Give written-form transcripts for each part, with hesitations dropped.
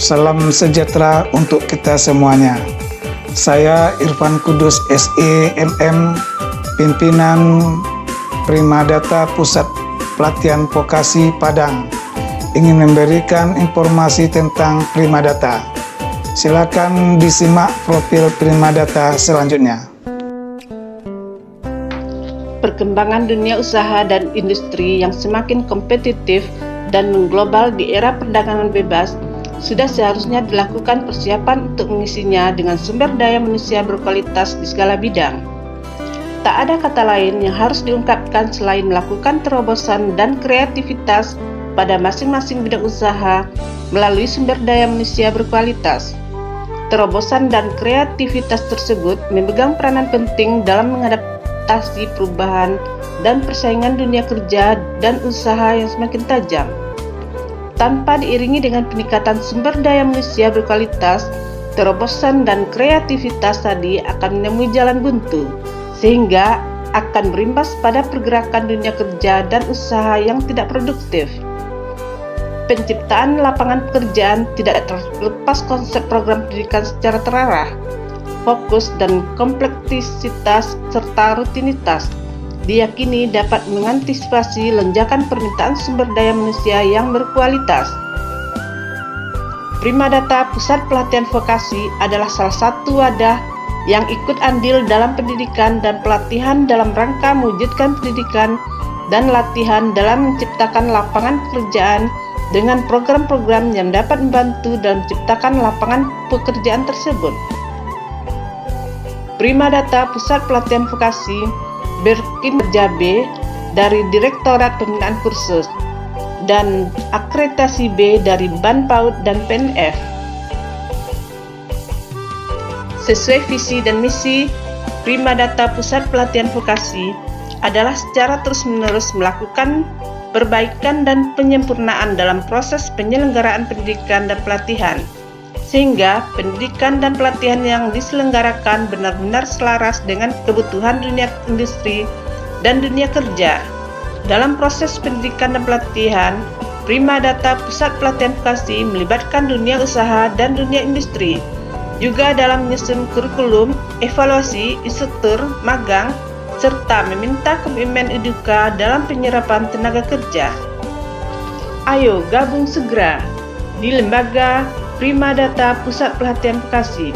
Salam sejahtera untuk kita semuanya. Saya Irfan Kudus SE MM, pimpinan Primadata Pusat Pelatihan Vokasi Padang, ingin memberikan informasi tentang Primadata. Silakan disimak profil Primadata selanjutnya. Perkembangan dunia usaha dan industri yang semakin kompetitif dan mengglobal di era perdagangan bebas sudah seharusnya dilakukan persiapan untuk mengisinya dengan sumber daya manusia berkualitas di segala bidang. Tak ada kata lain yang harus diungkapkan selain melakukan terobosan dan kreativitas pada masing-masing bidang usaha melalui sumber daya manusia berkualitas. Terobosan dan kreativitas tersebut memegang peranan penting dalam mengadaptasi perubahan dan persaingan dunia kerja dan usaha yang semakin tajam. Tanpa diiringi dengan peningkatan sumber daya manusia berkualitas, terobosan dan kreativitas tadi akan menemui jalan buntu, sehingga akan berimbas pada pergerakan dunia kerja dan usaha yang tidak produktif. Penciptaan lapangan pekerjaan tidak terlepas konsep program pendidikan secara terarah, fokus dan kompleksitas serta rutinitas diyakini dapat mengantisipasi lonjakan permintaan sumber daya manusia yang berkualitas. Primadata Pusat Pelatihan Vokasi adalah salah satu wadah yang ikut andil dalam pendidikan dan pelatihan dalam rangka mewujudkan pendidikan dan latihan dalam menciptakan lapangan pekerjaan dengan program-program yang dapat membantu dalam menciptakan lapangan pekerjaan tersebut. Primadata Pusat Pelatihan Vokasi berkinerja B dari Direktorat Pembinaan Kursus dan akreditasi B dari Ban PAUD dan PNF. Sesuai visi dan misi, Primadata Pusat Pelatihan Vokasi adalah secara terus-menerus melakukan perbaikan dan penyempurnaan dalam proses penyelenggaraan pendidikan dan pelatihan, sehingga pendidikan dan pelatihan yang diselenggarakan benar-benar selaras dengan kebutuhan dunia industri dan dunia kerja. Dalam proses pendidikan dan pelatihan, Primadata Pusat Pelatihan Vokasi melibatkan dunia usaha dan dunia industri, juga dalam menyusun kurikulum, evaluasi, instruktur, magang, serta meminta komitmen eduka dalam penyerapan tenaga kerja. Ayo gabung segera di Lembaga Primadata Pusat Pelatihan Vokasi,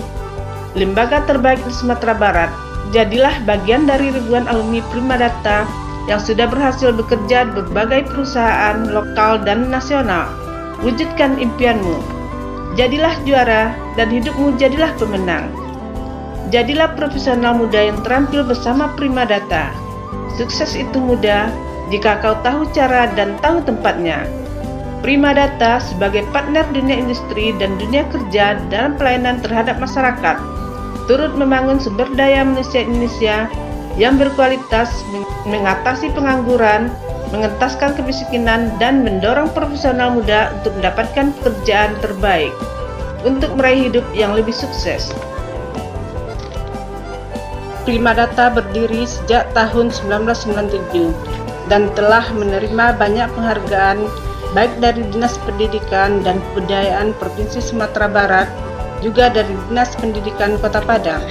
lembaga terbaik di Sumatera Barat. Jadilah bagian dari ribuan alumni Primadata yang sudah berhasil bekerja di berbagai perusahaan lokal dan nasional. Wujudkan impianmu, jadilah juara, dan hidupmu jadilah pemenang. Jadilah profesional muda yang terampil bersama Primadata. Sukses itu mudah jika kau tahu cara dan tahu tempatnya. Primadata sebagai partner dunia industri dan dunia kerja dalam pelayanan terhadap masyarakat, turut membangun sumber daya manusia Indonesia yang berkualitas, mengatasi pengangguran, mengentaskan kemiskinan, dan mendorong profesional muda untuk mendapatkan pekerjaan terbaik untuk meraih hidup yang lebih sukses. Primadata berdiri sejak tahun 1997 dan telah menerima banyak penghargaan baik dari Dinas Pendidikan dan Kebudayaan Provinsi Sumatera Barat, juga dari Dinas Pendidikan Kota Padang.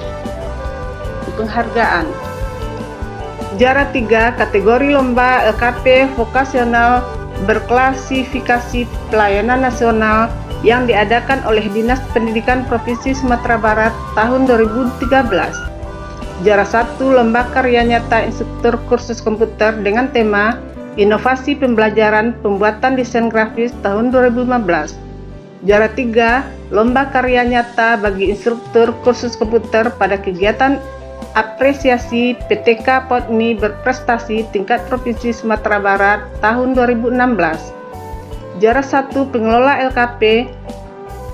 Penghargaan juara 3 kategori lomba LKP vokasional berklasifikasi pelayanan nasional yang diadakan oleh Dinas Pendidikan Provinsi Sumatera Barat tahun 2013. Juara 1 lomba karya nyata instruktur kursus komputer dengan tema Inovasi Pembelajaran Pembuatan Desain Grafis tahun 2015. Juara 3, lomba karya nyata bagi instruktur kursus komputer pada kegiatan apresiasi PTK PODMI berprestasi tingkat Provinsi Sumatera Barat tahun 2016. Juara 1, pengelola LKP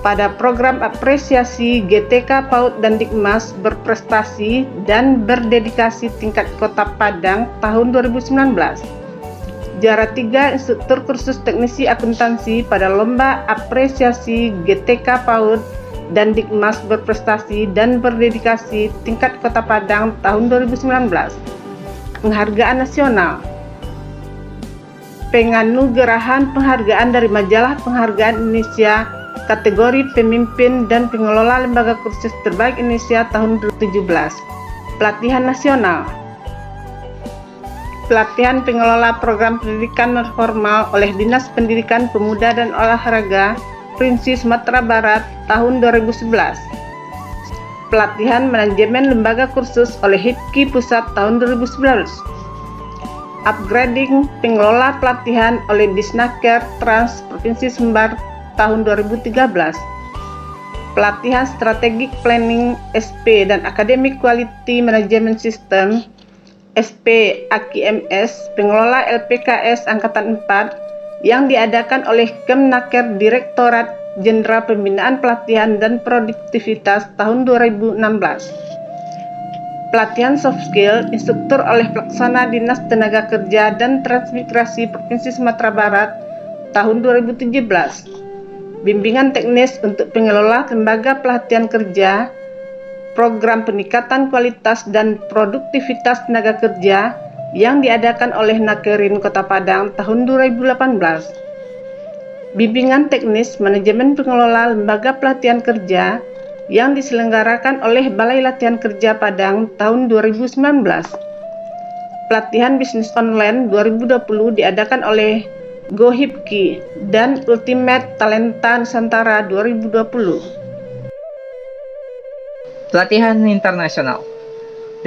pada program apresiasi GTK PAUD dan Dikmas berprestasi dan berdedikasi tingkat Kota Padang tahun 2019. Juara 3, instruktur kursus teknisi akuntansi pada lomba apresiasi GTK PAUD dan Dikmas berprestasi dan berdedikasi tingkat Kota Padang tahun 2019. Penghargaan nasional. Penganugerahan penghargaan dari Majalah Penghargaan Indonesia kategori pemimpin dan pengelola lembaga kursus terbaik Indonesia tahun 2017. Pelatihan nasional. Pelatihan pengelola program pendidikan non-formal oleh Dinas Pendidikan Pemuda dan Olahraga Provinsi Sumatera Barat tahun 2011. Pelatihan manajemen lembaga kursus oleh HIPKI Pusat tahun 2019. Upgrading pengelola pelatihan oleh Disnaker Trans Provinsi Sumbar tahun 2013. Pelatihan Strategic Planning SP dan Academic Quality Management System SP AQMS pengelola LPKS Angkatan 4 yang diadakan oleh Kemnaker Direktorat Jenderal Pembinaan Pelatihan dan Produktivitas tahun 2016. Pelatihan soft skill instruktur oleh Pelaksana Dinas Tenaga Kerja dan Transmigrasi Provinsi Sumatera Barat tahun 2017. Bimbingan teknis untuk pengelola lembaga pelatihan kerja, program peningkatan kualitas dan produktivitas tenaga kerja yang diadakan oleh Nakerin Kota Padang tahun 2018. Bimbingan teknis manajemen pengelola lembaga pelatihan kerja yang diselenggarakan oleh Balai Latihan Kerja Padang tahun 2019. Pelatihan bisnis online 2020 diadakan oleh GoHIPKI dan Ultimate Talenta Nusantara 2020. Pelatihan internasional.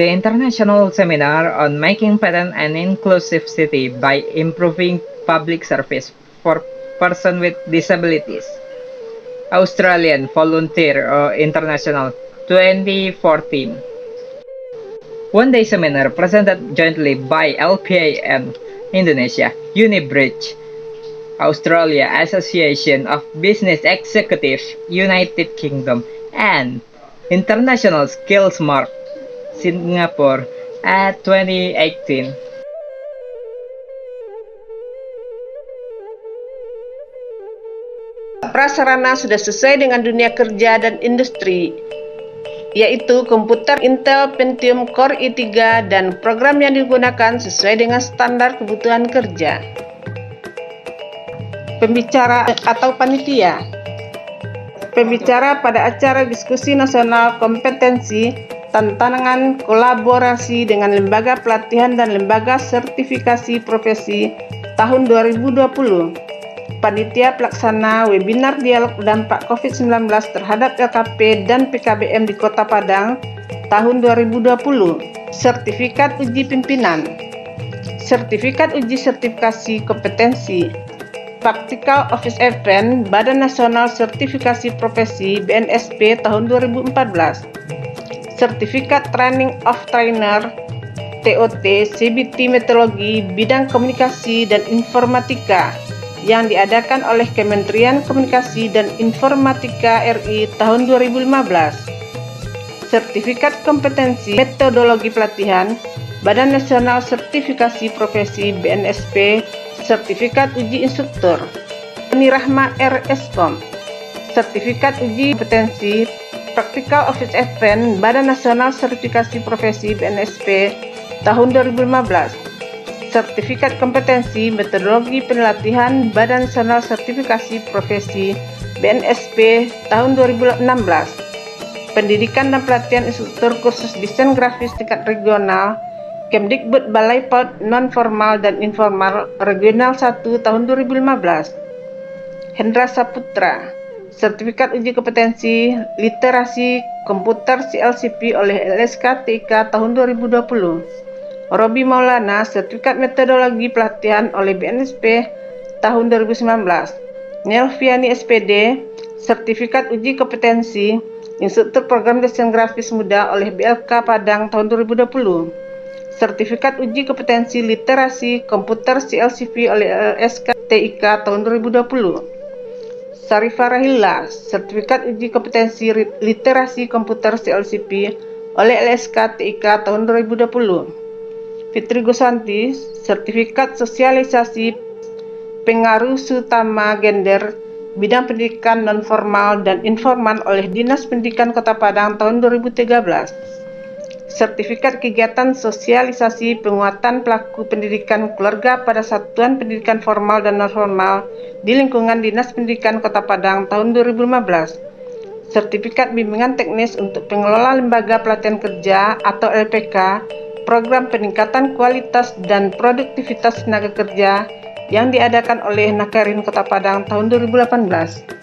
The International Seminar on Making Patent an Inclusive City by Improving Public Service for Persons with Disabilities. Australian Volunteer International 2014. One-day seminar presented jointly by LPA and Indonesia, Unibridge, Australia Association of Business Executives, United Kingdom, and International Skills Mark, Singapore at 2018. Prasarana sudah sesuai dengan dunia kerja dan industri, yaitu komputer Intel Pentium Core i3 dan program yang digunakan sesuai dengan standar kebutuhan kerja. Pembicara atau panitia. Pembicara pada acara diskusi nasional kompetensi tantangan kolaborasi dengan lembaga pelatihan dan lembaga sertifikasi profesi tahun 2020. Panitia pelaksana webinar dialog dampak COVID-19 terhadap LKP dan PKBM di Kota Padang tahun 2020. Sertifikat uji pimpinan. Sertifikat uji sertifikasi kompetensi. Practical Office Event Badan Nasional Sertifikasi Profesi BNSP tahun 2014. Sertifikat Training of Trainer TOT CBT Metodologi Bidang Komunikasi dan Informatika yang diadakan oleh Kementerian Komunikasi dan Informatika RI tahun 2015. Sertifikat Kompetensi Metodologi Pelatihan Badan Nasional Sertifikasi Profesi BNSP Sertifikat Uji Instruktur Penirahma RSCOM. Sertifikat Uji Kompetensi Practical Office Event Badan Nasional Sertifikasi Profesi BNSP tahun 2015. Sertifikat Kompetensi Metodologi Pelatihan Badan Nasional Sertifikasi Profesi BNSP tahun 2016. Pendidikan dan pelatihan instruktur kursus desain grafis tingkat regional Kemdikbud Balai PAUD Non-Formal dan Informal Regional 1 tahun 2015. Hendra Saputra. Sertifikat Uji Kompetensi Literasi Komputer CLCP oleh LSK TIK tahun 2020. Robi Maulana. Sertifikat Metodologi Pelatihan oleh BNSP tahun 2019. Nelviani SPD. Sertifikat Uji Kompetensi Instruktur Program Desain Grafis Muda oleh BLK Padang tahun 2020. Sertifikat Uji Kompetensi Literasi Komputer CLCP oleh LSK TIK tahun 2020. Sarifah Rahila. Sertifikat Uji Kompetensi Literasi Komputer CLCP oleh LSK TIK tahun 2020. Fitri Gusanti. Sertifikat Sosialisasi Pengaruh Utama Gender Bidang Pendidikan Non-Formal dan Informal oleh Dinas Pendidikan Kota Padang tahun 2013. sertifikat kegiatan sosialisasi penguatan pelaku pendidikan keluarga pada satuan pendidikan formal dan non-formal di lingkungan Dinas Pendidikan Kota Padang tahun 2015, sertifikat bimbingan teknis untuk pengelola lembaga pelatihan kerja atau LPK, program peningkatan kualitas dan produktivitas tenaga kerja yang diadakan oleh Nakarin Kota Padang tahun 2018.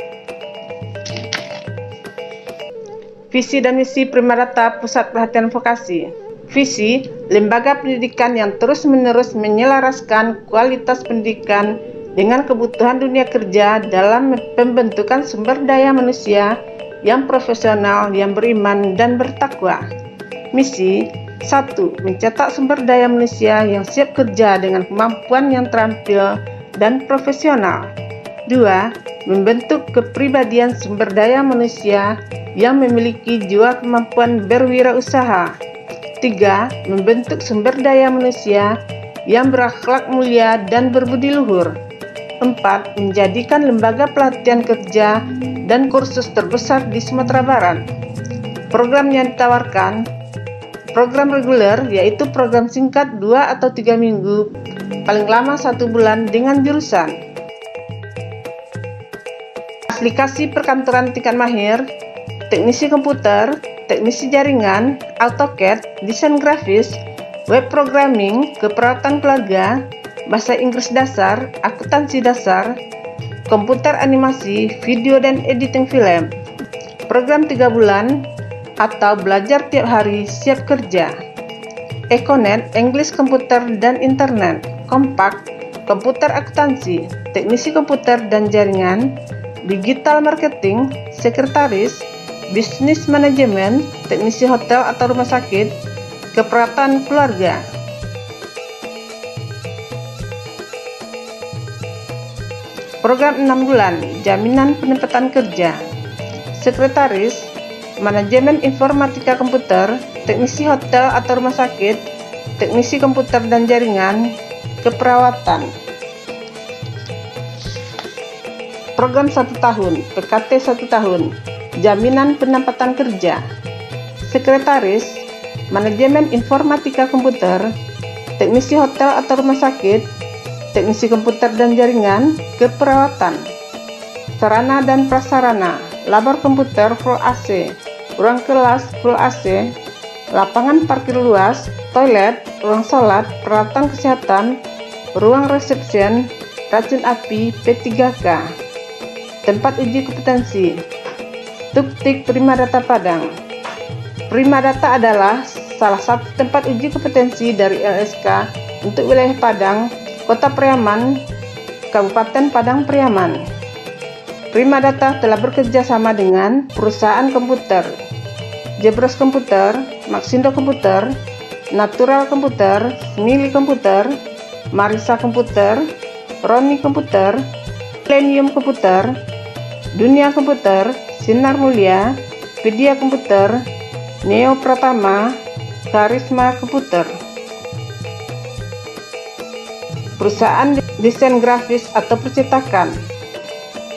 Visi dan misi Primadata Pusat Pelatihan Vokasi. Visi, lembaga pendidikan yang terus-menerus menyelaraskan kualitas pendidikan dengan kebutuhan dunia kerja dalam pembentukan sumber daya manusia yang profesional, yang beriman, dan bertakwa. Misi, 1. Mencetak sumber daya manusia yang siap kerja dengan kemampuan yang terampil dan profesional. 2. Membentuk kepribadian sumber daya manusia yang memiliki jiwa kemampuan berwirausaha. 3. Membentuk sumber daya manusia yang berakhlak mulia dan berbudi luhur. 4. Menjadikan lembaga pelatihan kerja dan kursus terbesar di Sumatera Barat. Program yang ditawarkan, program reguler yaitu program singkat 2 atau 3 minggu, paling lama 1 bulan dengan jurusan aplikasi perkantoran tingkat mahir, teknisi komputer, teknisi jaringan, AutoCAD, desain grafis, web programming, keperawatan keluarga, bahasa Inggris dasar, akuntansi dasar, komputer animasi, video dan editing film. Program 3 bulan atau belajar tiap hari siap kerja. Ekonet, English komputer dan internet, Kompak, komputer akuntansi, teknisi komputer dan jaringan, digital marketing, sekretaris, bisnis manajemen, teknisi hotel atau rumah sakit, keperawatan keluarga. Program 6 bulan, jaminan penempatan kerja, sekretaris, manajemen informatika komputer, teknisi hotel atau rumah sakit, teknisi komputer dan jaringan, keperawatan. Program 1 tahun, PKT 1 tahun, jaminan penempatan kerja, sekretaris, manajemen informatika komputer, teknisi hotel atau rumah sakit, teknisi komputer dan jaringan, keperawatan. Sarana dan prasarana, labor komputer full AC, ruang kelas full AC, lapangan parkir luas, toilet, ruang sholat, peralatan kesehatan, ruang reception, racun api, P3K. Tempat uji kompetensi, Tuktik Primadata Padang. Primadata adalah salah satu tempat uji kompetensi dari LSK untuk wilayah Padang, Kota Priaman, Kabupaten Padang Priaman. Primadata telah bekerja sama dengan perusahaan komputer, Jebros Komputer, Maxindo Komputer, Natural Komputer, Mili Komputer, Marisa Komputer, Roni Komputer, Millennium Komputer, Dunia Komputer, Sinar Mulia, Vidya Komputer, Neo Pratama, Karisma Komputer. Perusahaan desain grafis atau percetakan,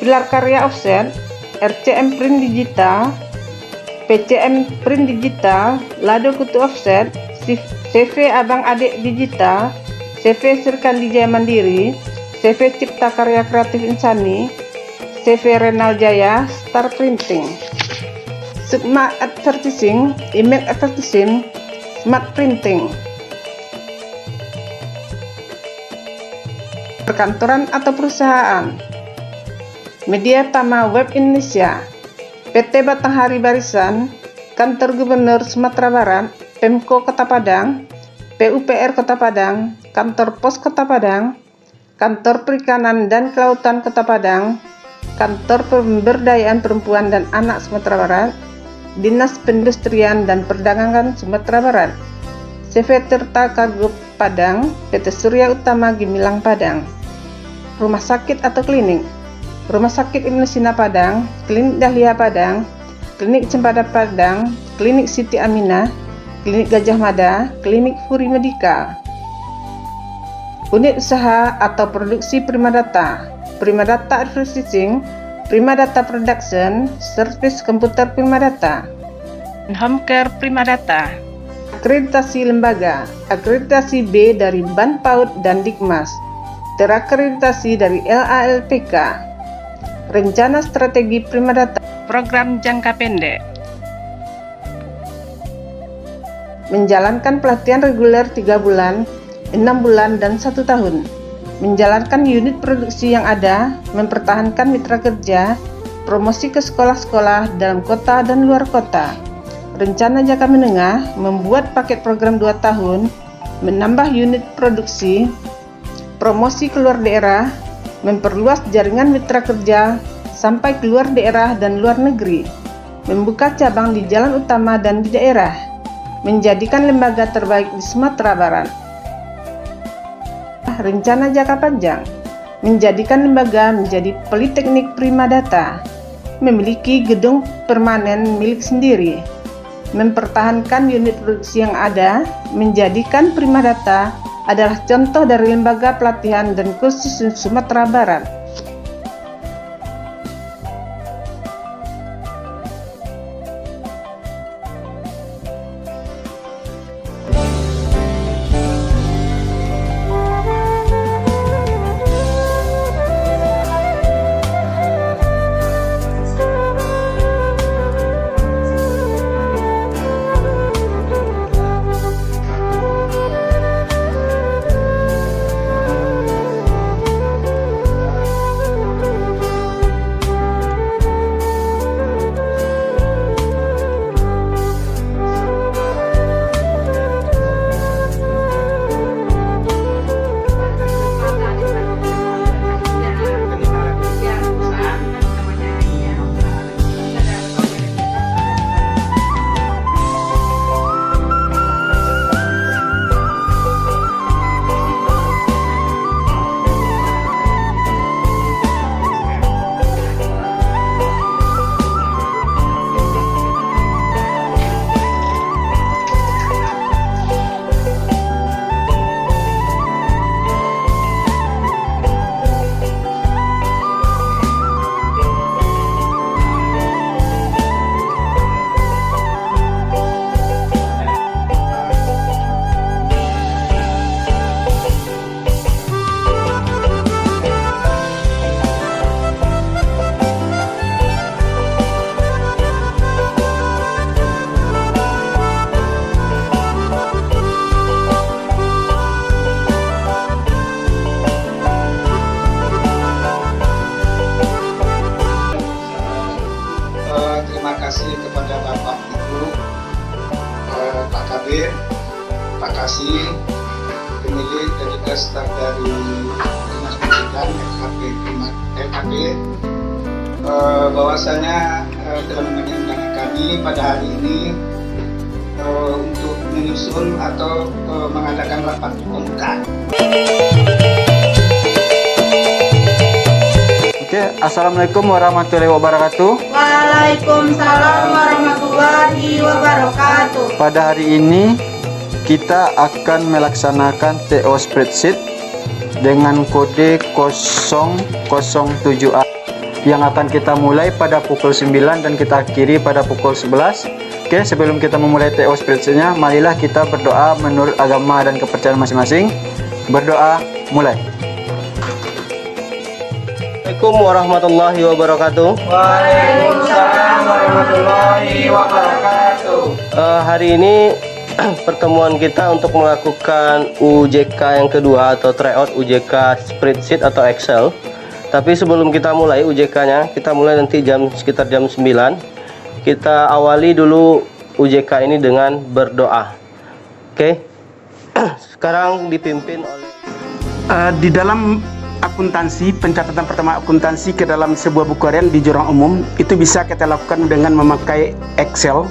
Pilar Karya Offset, RCM Print Digital, PCM Print Digital, Lado Kutu Offset, CV Abang Adik Digital, CV Serkan Dijaya Mandiri, CV Cipta Karya Kreatif Insani, CV Renal Jaya, Star Printing. Sukma Advertising, Email Advertising, Smart Printing. Perkantoran atau perusahaan, Media Tama Web Indonesia, PT Batanghari Barisan, Kantor Gubernur Sumatera Barat, Pemko Kota Padang, PUPR Kota Padang, Kantor Pos Kota Padang, Kantor Perikanan dan Kelautan Kota Padang, Kantor Pemberdayaan Perempuan dan Anak Sumatera Barat, Dinas Perindustrian dan Perdagangan Sumatera Barat, CV Tirta Kargo Padang, PT Surya Utama Gimilang Padang. Rumah sakit atau klinik, Rumah Sakit Ibnu Sina Padang, Klinik Dahlia Padang, Klinik Cempaka Padang, Klinik Siti Aminah, Klinik Gajah Mada, Klinik Furi Medical. Unit usaha atau produksi Primadata, Primadata Advertising, Primadata Production, Service Komputer Primadata, Home Care Primadata. Akreditasi lembaga, akreditasi B dari Ban PAUD dan Dikmas, terakreditasi dari LALPK, rencana strategi prima data, program jangka pendek, menjalankan pelatihan reguler 3 bulan, 6 bulan, dan 1 tahun, menjalankan unit produksi yang ada, mempertahankan mitra kerja, promosi ke sekolah-sekolah dalam kota dan luar kota, rencana jangka menengah, membuat paket program 2 tahun, menambah unit produksi, promosi keluar daerah, memperluas jaringan mitra kerja sampai keluar daerah dan luar negeri, membuka cabang di jalan utama dan di daerah, menjadikan lembaga terbaik di Sumatera Barat. Rencana jangka panjang, menjadikan lembaga menjadi politeknik prima data, memiliki gedung permanen milik sendiri, mempertahankan unit produksi yang ada, menjadikan prima data adalah contoh dari lembaga pelatihan dan kursus di Sumatera Barat. Terima kasih kepada Bapak Ibu, Pak Kabir, Pak Kasih, pemilik dan juga staf dari Dinas Pendidikan LKP, bahwasanya telah memenuhi undangan kami pada hari ini untuk menyusun atau mengadakan rapat pembukaan. Oke, Assalamualaikum warahmatullahi wabarakatuh. Waalaikumsalam warahmatullahi wabarakatuh. Pada hari ini kita akan melaksanakan TO spreadsheet dengan kode 007A yang akan kita mulai pada pukul 9 dan kita akhiri pada pukul 11. Oke, sebelum kita memulai TO spreadsheetnya, marilah kita berdoa menurut agama dan kepercayaan masing-masing. Berdoa, mulai. Assalamualaikum warahmatullahi wabarakatuh. Waalaikumsalam warahmatullahi wabarakatuh. Hari ini pertemuan kita untuk melakukan UJK yang kedua atau tryout UJK spreadsheet atau Excel. Tapi sebelum kita mulai UJK-nya, kita mulai nanti sekitar jam 9. Kita awali dulu UJK ini dengan berdoa. Oke. Sekarang dipimpin oleh di dalam akuntansi, pencatatan pertama akuntansi ke dalam sebuah buku harian di jurnal umum itu bisa kita lakukan dengan memakai Excel,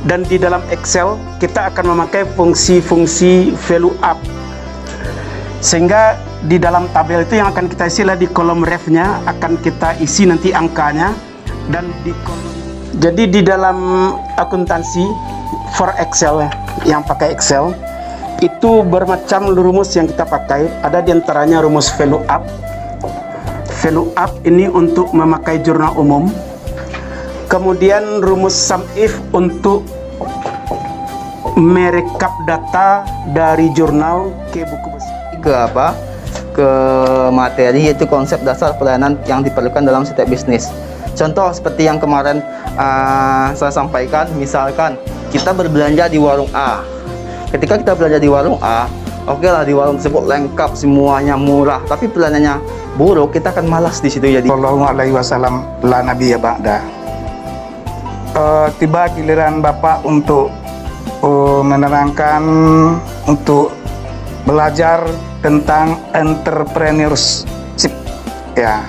dan di dalam Excel kita akan memakai fungsi-fungsi value up, sehingga di dalam tabel itu yang akan kita isi di kolom ref-nya akan kita isi nanti angkanya, dan di kolom, jadi di dalam akuntansi for Excel yang pakai Excel itu bermacam rumus yang kita pakai. Ada diantaranya rumus value up. Value up ini untuk memakai jurnal umum. Kemudian rumus sum if untuk merekap data dari jurnal ke buku besar. Ke materi, yaitu konsep dasar pelayanan yang diperlukan dalam setiap bisnis. Contoh seperti yang kemarin saya sampaikan, misalkan kita berbelanja di warung A. Ketika kita belanja di warung A, oke lah, di warung tersebut lengkap semuanya, murah, tapi pelayanannya buruk, kita akan malas di situ. Jadi Sallallahu alaihi wasallam la nabiyya ba'da. Tiba giliran Bapak untuk menerangkan, untuk belajar tentang entrepreneurship, ya.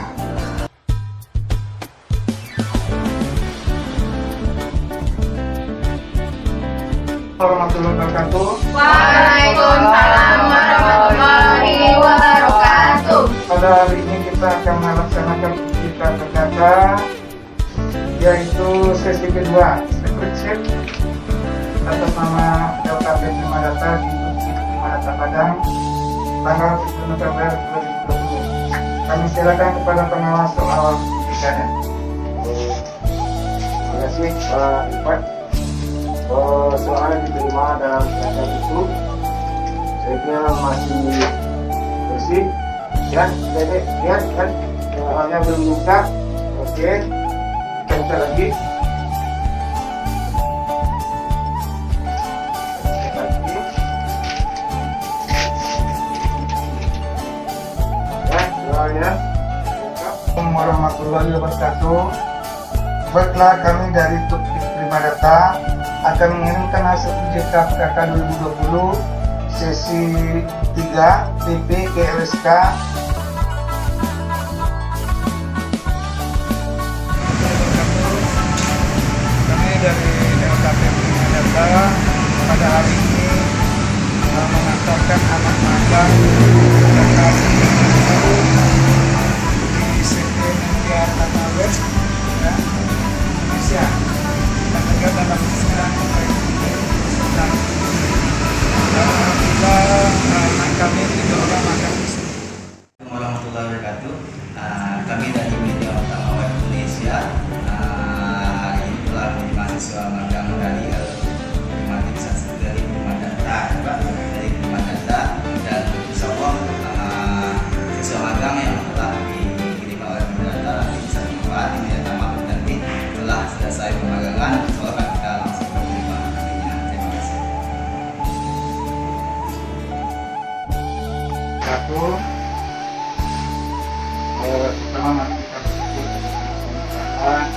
Warahmatullahi wabarakatuh. Waalaikumsalam warahmatullahi wabarakatuh. Pada hari ini kita akan melaksanakan kita berdata, yaitu sesi kedua, spreadsheet atas nama LKP Prima Data di Prima Data Padang, tanggal 10 November 2020. Kami silakan kepada pengawas soal ketiganya. Terima kasih Pak Ipat. Soalnya diterima dalam keadaan itu, saya kira masih bersih, ya, dedek, lihat kan, soalnya belum buka. Oke, kita buka lagi. Assalamualaikum warahmatullahi wabarakatuh. Baiklah, kami dari Prima Data akan mengirimkan hasil uji KPK 2020 sesi 3 PP ke LSK. Kami dari LKP Prima Data pada hari ini mengantarkan anak magang di CT Media Data Web, ya, Indonesia. Dan juga dalam sedang kita anak kami 3 orang magang di sini. Warahmatullahi wabarakatuh. Kami dari Media Utama Web Indonesia hari ini telah menjadi mahasiswa magang dari Prima Data, dan insya Allah siswa magang yang telah diterima oleh Prima Data bisa bermanfaat di Media Utama nanti telah selesai pemagangan. Soalnya kita langsung menerima nantinya. Terima kasih. Satu, pertama mari kita bersyukur kepada Allah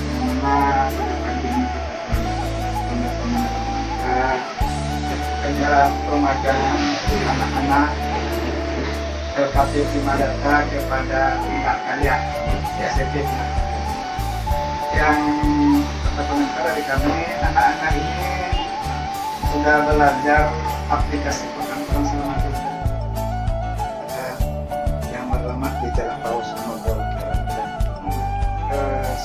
yang mana ini kita pemagangan anak-anak LKP Prima Data kepada pihak kalian, SCP. Yang kata pengantar dari kami, anak-anak ini sudah belajar aplikasi perkantoran selama 2 bulan. Yang beralamat di Jalan Paus Nomor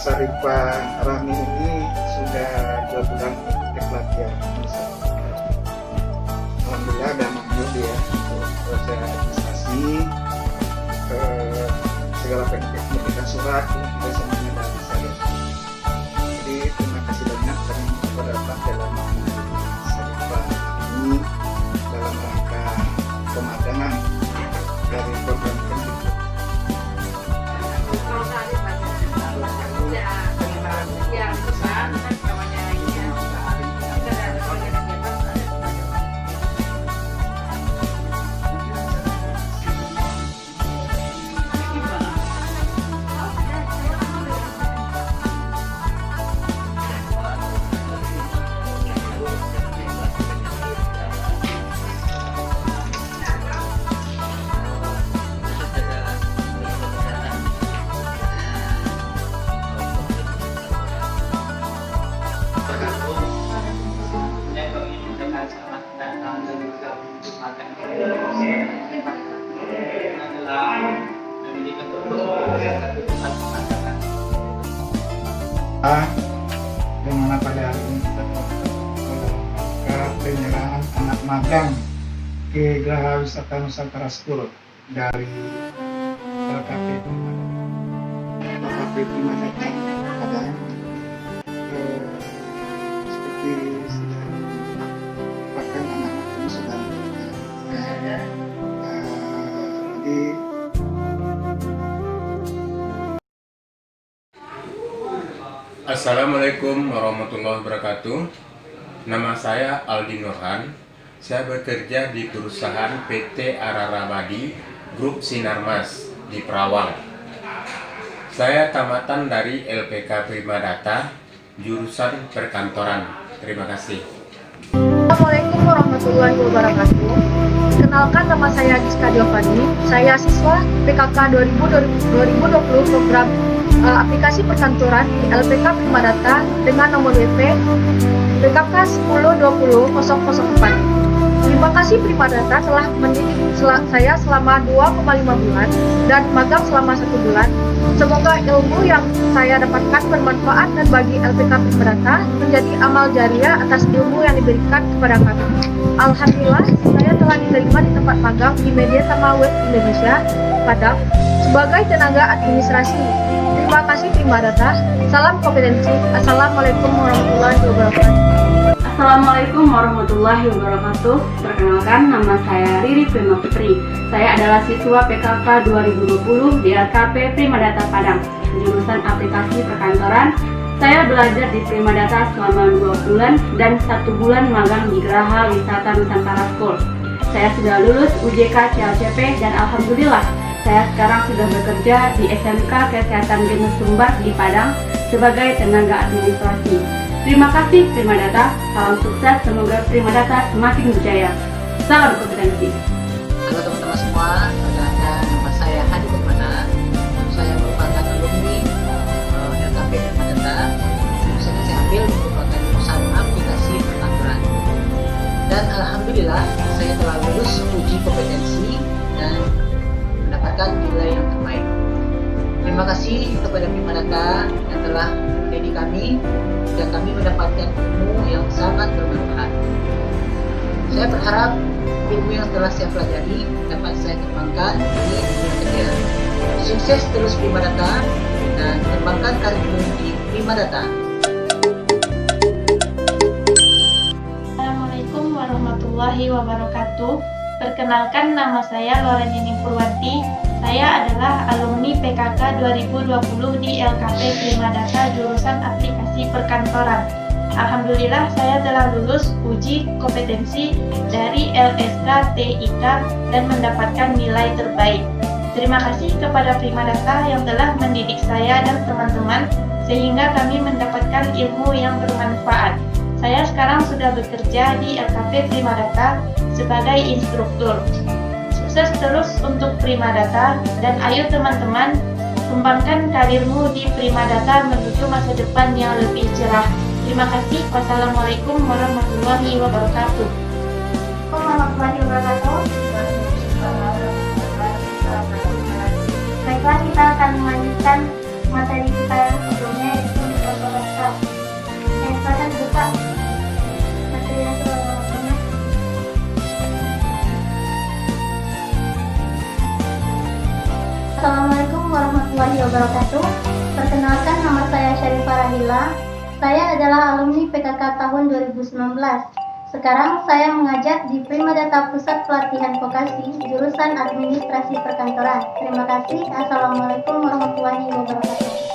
Sarifan Rami ini sudah 2 bulan mengikuti pelatihan. Alhamdulillah dan menunjuk dia untuk proses administrasi, segala pendidikan surat, kita semuanya sudah bisa lihat. Jadi terima kasih banyak kami kepada Pak dalam Sarifan ini dalam rangka pemagangan dari program pendidikan. Yang mana pada hari ini kita melakukan penyerahan anak magang ke Geraha Wisata Nusantara School dari LKP Prima Data Padang. Seperti sudah Assalamualaikum warahmatullahi wabarakatuh. Nama saya Aldi Nurhan. Saya bekerja di perusahaan PT Ararabadi Grup Sinarmas di Perawang. Saya tamatan dari LPK Primadata, jurusan perkantoran. Terima kasih. Assalamualaikum warahmatullahi wabarakatuh. Kenalkan, nama saya Giska Diovani. Saya siswa PKK 2020 program aplikasi perkantoran di LPK Primadata dengan nomor WP PKK 10200004. Terima kasih Primadata telah mendidik saya selama 2,5 bulan dan magang selama 1 bulan. Semoga ilmu yang saya dapatkan bermanfaat dan bagi LPK Primadata menjadi amal jariah atas ilmu yang diberikan kepada kami. Alhamdulillah, saya telah diterima di tempat magang di Media Tama Web Indonesia, Padang, sebagai tenaga administrasi. Terima kasih Primadata. Salam kompetensi. Assalamualaikum warahmatullahi wabarakatuh. Assalamualaikum warahmatullahi wabarakatuh. Perkenalkan, nama saya Riri Prima Putri. Saya adalah siswa PKK 2020 di LKP Primadata Padang, jurusan aplikasi perkantoran. Saya belajar di Primadata selama 2 bulan dan 1 bulan magang di Geraha Wisata Nusantara School. Saya sudah lulus UJK CLCP dan alhamdulillah saya sekarang sudah bekerja di SMK Kesehatan Genus Sumbar di Padang sebagai tenaga administrasi. Terima kasih Primadata, salam sukses, semoga Primadata semakin berjaya. Salam kompetensi. Halo teman-teman semua, perkenalkan nama saya Hadi Permana. Saya merupakan alumni LKP Primadata. Jurusan yang saya ambil merupakan jurusan aplikasi perkantoran. Dan alhamdulillah saya telah lulus uji kompetensi dan mendapatkan nilai yang terbaik. Terima kasih kepada Primadata yang telah mendidik kami dan kami mendapatkan ilmu yang sangat bermanfaat. Saya berharap ilmu yang telah saya pelajari dapat saya kembangkan di dunia kerja. Sukses terus Primadata dan kembangkan karirmu di Primadata. Assalamualaikum warahmatullahi wabarakatuh. Perkenalkan, nama saya Loren Nining Purwanti. Saya adalah alumni PKK 2020 di LKP Primadata jurusan aplikasi perkantoran. Alhamdulillah saya telah lulus uji kompetensi dari LSK TIK dan mendapatkan nilai terbaik. Terima kasih kepada Primadata yang telah mendidik saya dan teman-teman sehingga kami mendapatkan ilmu yang bermanfaat. Saya sekarang sudah bekerja di LKP Primadata sebagai instruktur. Sukses terus untuk Primadata dan ayo teman-teman kembangkan karirmu di Primadata menuju masa depan yang lebih cerah. Terima kasih. Wassalamualaikum warahmatullahi wabarakatuh. Warahmatullahi wabarakatuh. Baiklah, kita akan melanjutkan materi kita yang sebelumnya, yaitu Mikrofotometer. Silakan buka materi yang sebelumnya. Assalamualaikum warahmatullahi wabarakatuh. Perkenalkan, nama saya Syarifah Rahila. Saya adalah alumni PKK tahun 2019. Sekarang saya mengajar di Primadata Pusat Pelatihan Vokasi, jurusan Administrasi Perkantoran. Terima kasih. Assalamualaikum warahmatullahi wabarakatuh.